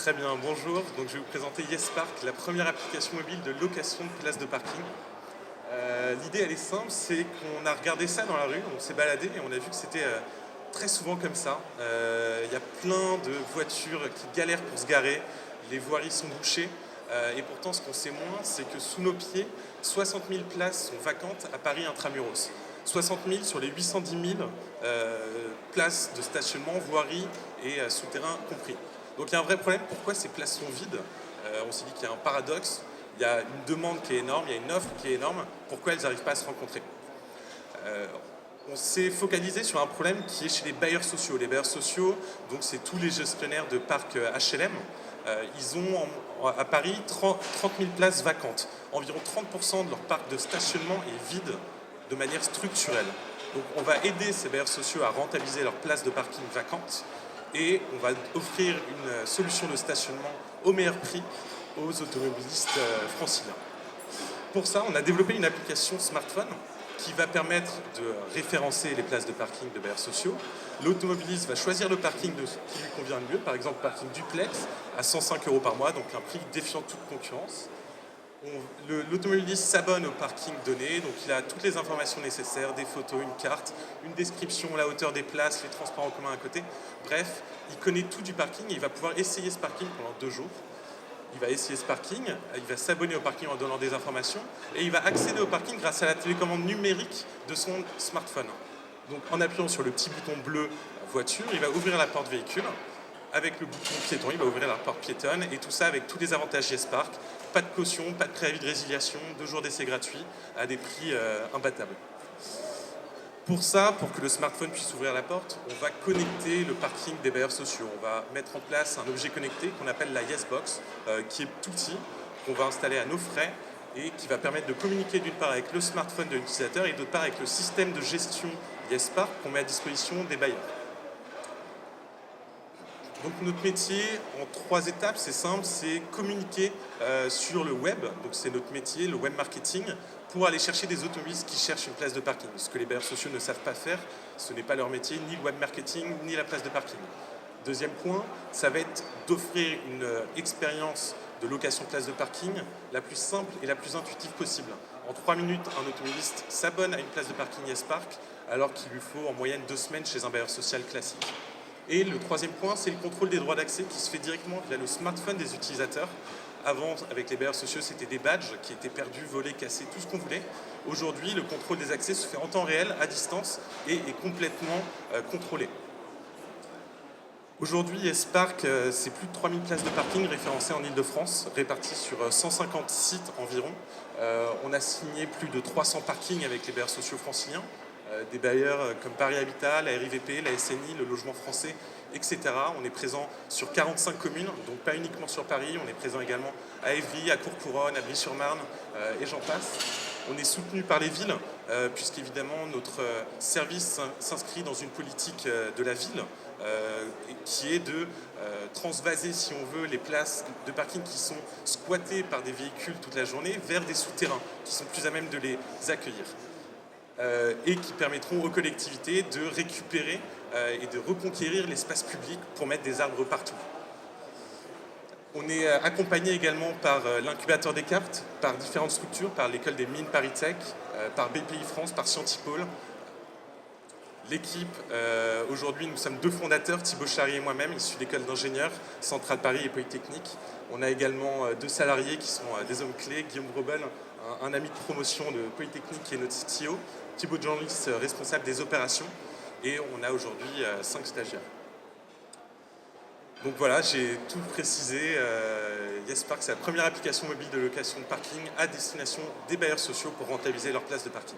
Très bien, bonjour. Donc, je vais vous présenter YesPark, la première application mobile de location de places de parking. L'idée, elle est simple, c'est qu'on a regardé ça dans la rue, on s'est baladé et on a vu que c'était très souvent comme ça. Il y a plein de voitures qui galèrent pour se garer, les voiries sont bouchées. Et pourtant, ce qu'on sait moins, c'est que sous nos pieds, 60 000 places sont vacantes à Paris intramuros. 60 000 sur les 810 000 places de stationnement, voiries et souterrains compris. Donc il y a un vrai problème, pourquoi ces places sont vides? On s'est dit qu'il y a un paradoxe, il y a une demande qui est énorme, il y a une offre qui est énorme, pourquoi elles n'arrivent pas à se rencontrer? Euh, on s'est focalisé sur un problème qui est chez les bailleurs sociaux. Les bailleurs sociaux, donc c'est tous les gestionnaires de parcs HLM. Ils ont à Paris 30 000 places vacantes. Environ 30% de leur parc de stationnement est vide de manière structurelle. Donc on va aider ces bailleurs sociaux à rentabiliser leurs places de parking vacantes et on va offrir une solution de stationnement au meilleur prix aux automobilistes franciliens. Pour ça, on a développé une application smartphone qui va permettre de référencer les places de parking de bailleurs sociaux. L'automobiliste va choisir le parking qui lui convient le mieux, par exemple parking duplex à 105 € par mois, donc un prix défiant toute concurrence. L'automobiliste s'abonne au parking donné, donc il a toutes les informations nécessaires, des photos, une carte, une description, la hauteur des places, les transports en commun à côté. Bref, il connaît tout du parking et il va pouvoir essayer ce parking pendant 2 jours. Il va essayer ce parking, il va s'abonner au parking en donnant des informations et il va accéder au parking grâce à la télécommande numérique de son smartphone. Donc en appuyant sur le petit bouton bleu voiture, il va ouvrir la porte véhicule. Avec le bouton piéton, il va ouvrir la porte piétonne et tout ça avec tous les avantages YesPark. Pas de caution, pas de préavis de résiliation, 2 jours d'essai gratuits à des prix imbattables. Pour ça, pour que le smartphone puisse ouvrir la porte, on va connecter le parking des bailleurs sociaux. On va mettre en place un objet connecté qu'on appelle la YesBox, qui est tout petit, qu'on va installer à nos frais et qui va permettre de communiquer d'une part avec le smartphone de l'utilisateur et d'autre part avec le système de gestion YesPark qu'on met à disposition des bailleurs. Donc notre métier en 3 étapes, c'est simple, c'est communiquer sur le web, donc c'est notre métier, le web marketing, pour aller chercher des automobilistes qui cherchent une place de parking. Ce que les bailleurs sociaux ne savent pas faire, ce n'est pas leur métier, ni le web marketing, ni la place de parking. Deuxième point, ça va être d'offrir une expérience de location de place de parking la plus simple et la plus intuitive possible. En 3 minutes, un automobiliste s'abonne à une place de parking YesPark, alors qu'il lui faut en moyenne 2 semaines chez un bailleur social classique. Et le troisième point, c'est le contrôle des droits d'accès qui se fait directement via le smartphone des utilisateurs. Avant, avec les bailleurs sociaux, c'était des badges qui étaient perdus, volés, cassés, tout ce qu'on voulait. Aujourd'hui, le contrôle des accès se fait en temps réel, à distance, et est complètement contrôlé. Aujourd'hui, YesPark, c'est plus de 3000 places de parking référencées en Ile-de-France, réparties sur 150 sites environ. On a signé plus de 300 parkings avec les bailleurs sociaux franciliens. Des bailleurs comme Paris Habitat, la RIVP, la SNI, le Logement Français, etc. On est présent sur 45 communes, donc pas uniquement sur Paris, on est présent également à Évry, à Courcouronnes, à Brie-sur-Marne et j'en passe. On est soutenu par les villes, puisqu'évidemment notre service s'inscrit dans une politique de la ville qui est de transvaser, si on veut, les places de parking qui sont squattées par des véhicules toute la journée vers des souterrains qui sont plus à même de les accueillir. Et qui permettront aux collectivités de récupérer et de reconquérir l'espace public pour mettre des arbres partout. On est accompagné également par l'incubateur des cartes, par différentes structures, par l'école des mines ParisTech, par BPI France, par Scientipol. L'équipe, aujourd'hui, nous sommes 2 fondateurs, Thibaut Charrier et moi-même, issus d'écoles d'ingénieurs, Centrale Paris et Polytechnique. On a également 2 salariés qui sont des hommes clés, Guillaume Grobel, un ami de promotion de Polytechnique qui est notre CTO, Thibaut Jean-Lis, responsable des opérations, et on a aujourd'hui 5 stagiaires. Donc voilà, j'ai tout précisé. YesPark, c'est la première application mobile de location de parking à destination des bailleurs sociaux pour rentabiliser leur place de parking.